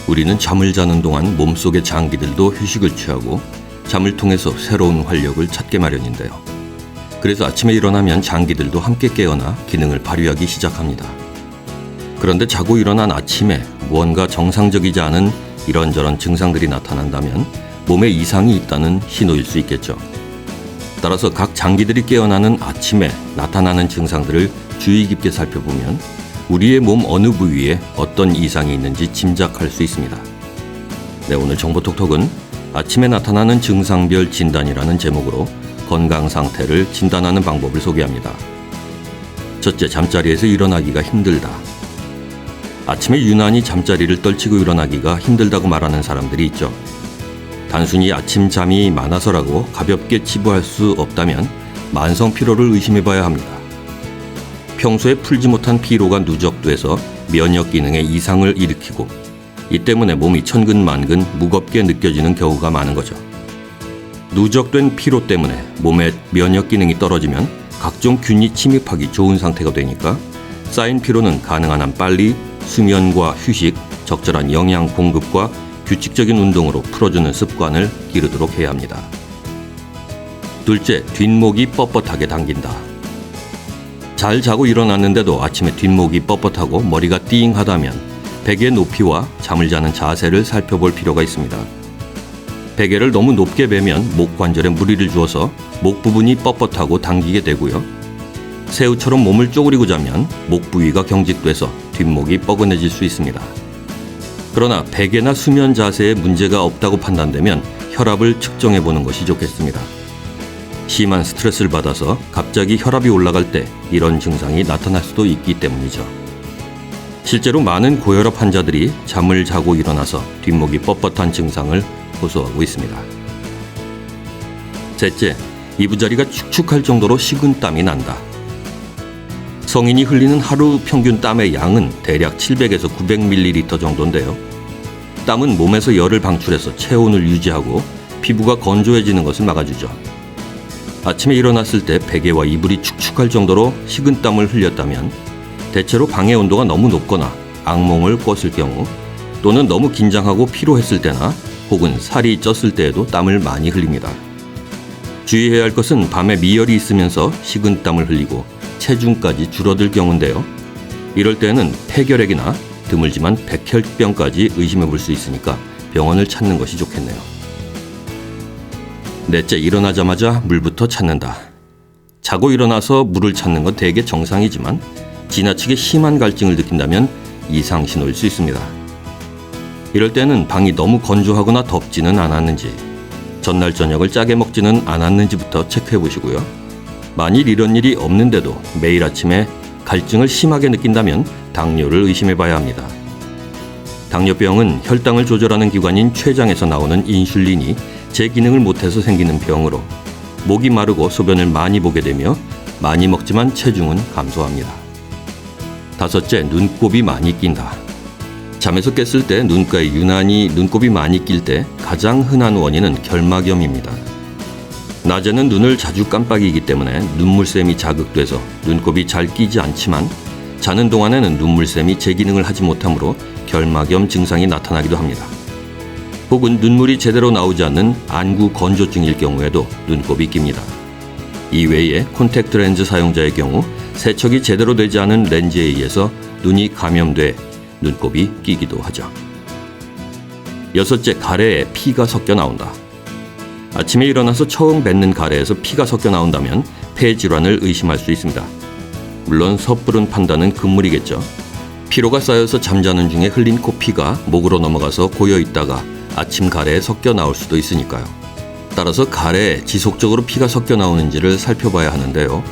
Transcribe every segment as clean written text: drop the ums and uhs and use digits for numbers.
우리는 잠을 자는 동안 몸속의 장기들도 휴식을 취하고 잠을 통해서 새로운 활력을 찾게 마련인데요. 그래서 아침에 일어나면 장기들도 함께 깨어나 기능을 발휘하기 시작합니다. 그런데 자고 일어난 아침에 무언가 정상적이지 않은 이런저런 증상들이 나타난다면 몸에 이상이 있다는 신호일 수 있겠죠. 따라서 각 장기들이 깨어나는 아침에 나타나는 증상들을 주의 깊게 살펴보면 우리의 몸 어느 부위에 어떤 이상이 있는지 짐작할 수 있습니다. 네, 오늘 정보톡톡은 아침에 나타나는 증상별 진단이라는 제목으로 건강 상태를 진단하는 방법을 소개합니다. 첫째, 잠자리에서 일어나기가 힘들다. 아침에 유난히 잠자리를 떨치고 일어나기가 힘들다고 말하는 사람들이 있죠. 단순히 아침 잠이 많아서라고 가볍게 치부할 수 없다면 만성 피로를 의심해봐야 합니다. 평소에 풀지 못한 피로가 누적돼서 면역 기능에 이상을 일으키고 이 때문에 몸이 천근만근 무겁게 느껴지는 경우가 많은 거죠. 누적된 피로 때문에 몸의 면역 기능이 떨어지면 각종 균이 침입하기 좋은 상태가 되니까 쌓인 피로는 가능한 한 빨리 수면과 휴식, 적절한 영양 공급과 규칙적인 운동으로 풀어주는 습관을 기르도록 해야 합니다. 둘째, 뒷목이 뻣뻣하게 당긴다. 잘 자고 일어났는데도 아침에 뒷목이 뻣뻣하고 머리가 띵하다면 베개 높이와 잠을 자는 자세를 살펴볼 필요가 있습니다. 베개를 너무 높게 베면 목 관절에 무리를 주어서 목 부분이 뻣뻣하고 당기게 되고요. 새우처럼 몸을 쪼그리고 자면 목 부위가 경직돼서 뒷목이 뻐근해질 수 있습니다. 그러나 베개나 수면 자세에 문제가 없다고 판단되면 혈압을 측정해 보는 것이 좋겠습니다. 심한 스트레스를 받아서 갑자기 혈압이 올라갈 때 이런 증상이 나타날 수도 있기 때문이죠. 실제로 많은 고혈압 환자들이 잠을 자고 일어나서 뒷목이 뻣뻣한 증상을 호소하고 있습니다. 셋째, 이부자리가 축축할 정도로 식은땀이 난다. 성인이 흘리는 하루 평균 땀의 양은 대략 700에서 900ml 정도인데요. 땀은 몸에서 열을 방출해서 체온을 유지하고 피부가 건조해지는 것을 막아주죠. 아침에 일어났을 때 베개와 이불이 축축할 정도로 식은땀을 흘렸다면 대체로 방의 온도가 너무 높거나 악몽을 꿨을 경우 또는 너무 긴장하고 피로했을 때나 혹은 살이 쪘을 때에도 땀을 많이 흘립니다. 주의해야 할 것은 밤에 미열이 있으면서 식은땀을 흘리고 체중까지 줄어들 경우인데요. 이럴 때는 폐결핵이나 드물지만 백혈병까지 의심해 볼 수 있으니까 병원을 찾는 것이 좋겠네요. 넷째, 일어나자마자 물부터 찾는다. 자고 일어나서 물을 찾는 건 대개 정상이지만 지나치게 심한 갈증을 느낀다면 이상 신호일 수 있습니다. 이럴 때는 방이 너무 건조하거나 덥지는 않았는지, 전날 저녁을 짜게 먹지는 않았는지부터 체크해 보시고요. 만일 이런 일이 없는데도 매일 아침에 갈증을 심하게 느낀다면 당뇨를 의심해 봐야 합니다. 당뇨병은 혈당을 조절하는 기관인 췌장에서 나오는 인슐린이 제 기능을 못해서 생기는 병으로 목이 마르고 소변을 많이 보게 되며 많이 먹지만 체중은 감소합니다. 다섯째, 눈곱이 많이 낀다. 잠에서 깼을 때 눈가에 유난히 눈곱이 많이 낄 때 가장 흔한 원인은 결막염입니다. 낮에는 눈을 자주 깜빡이기 때문에 눈물샘이 자극돼서 눈곱이 잘 끼지 않지만 자는 동안에는 눈물샘이 제 기능을 하지 못하므로 결막염 증상이 나타나기도 합니다. 혹은 눈물이 제대로 나오지 않는 안구 건조증일 경우에도 눈곱이 낍니다. 이외에 콘택트 렌즈 사용자의 경우 세척이 제대로 되지 않은 렌즈에 의해서 눈이 감염돼 눈곱이 끼기도 하죠. 여섯째, 가래에 피가 섞여 나온다. 아침에 일어나서 처음 뱉는 가래에서 피가 섞여 나온다면 폐질환을 의심할 수 있습니다. 물론 섣부른 판단은 금물이겠죠. 피로가 쌓여서 잠자는 중에 흘린 코피가 목으로 넘어가서 고여있다가 아침 가래에 섞여 나올 수도 있으니까요. 따라서 가래에 지속적으로 피가 섞여 나오는지를 살펴봐야 하는데요.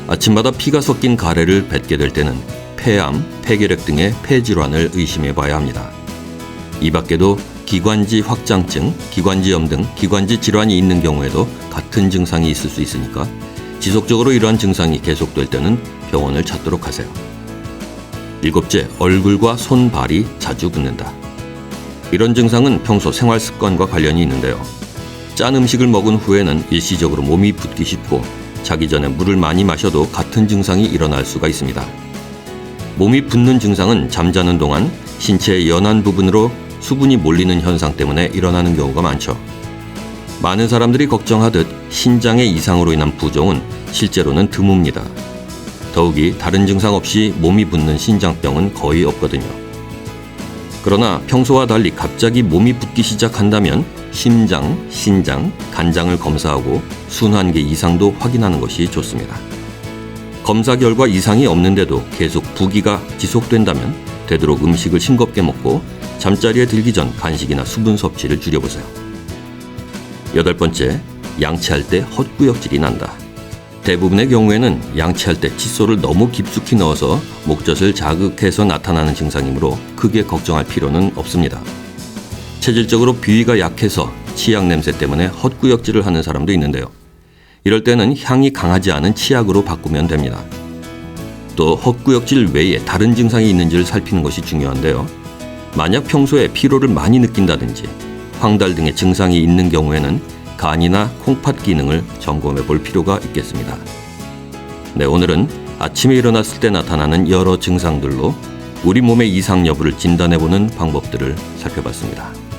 아침마다 피가 섞인 가래를 뱉게 될 때는 폐암, 폐결핵 등의 폐질환을 의심해 봐야 합니다. 이 밖에도 기관지 확장증, 기관지염 등 기관지 질환이 있는 경우에도 같은 증상이 있을 수 있으니까 지속적으로 이러한 증상이 계속될 때는 병원을 찾도록 하세요. 일곱째, 얼굴과 손, 발이 자주 붓는다. 이런 증상은 평소 생활 습관과 관련이 있는데요. 짠 음식을 먹은 후에는 일시적으로 몸이 붓기 쉽고 자기 전에 물을 많이 마셔도 같은 증상이 일어날 수가 있습니다. 몸이 붓는 증상은 잠자는 동안 신체의 연한 부분으로 수분이 몰리는 현상 때문에 일어나는 경우가 많죠. 많은 사람들이 걱정하듯 신장의 이상으로 인한 부종은 실제로는 드뭅니다. 더욱이 다른 증상 없이 몸이 붓는 신장병은 거의 없거든요. 그러나 평소와 달리 갑자기 몸이 붓기 시작한다면 심장, 신장, 간장을 검사하고 순환계 이상도 확인하는 것이 좋습니다. 검사 결과 이상이 없는데도 계속 부기가 지속된다면 되도록 음식을 싱겁게 먹고 잠자리에 들기 전 간식이나 수분 섭취를 줄여보세요. 8번째, 양치할 때 헛구역질이 난다. 대부분의 경우에는 양치할 때 칫솔을 너무 깊숙이 넣어서 목젖을 자극해서 나타나는 증상이므로 크게 걱정할 필요는 없습니다. 체질적으로 비위가 약해서 치약 냄새 때문에 헛구역질을 하는 사람도 있는데요. 이럴 때는 향이 강하지 않은 치약으로 바꾸면 됩니다. 또 헛구역질 외에 다른 증상이 있는지를 살피는 것이 중요한데요. 만약 평소에 피로를 많이 느낀다든지 황달 등의 증상이 있는 경우에는 간이나 콩팥 기능을 점검해 볼 필요가 있겠습니다. 네, 오늘은 아침에 일어났을 때 나타나는 여러 증상들로 우리 몸의 이상 여부를 진단해 보는 방법들을 살펴봤습니다.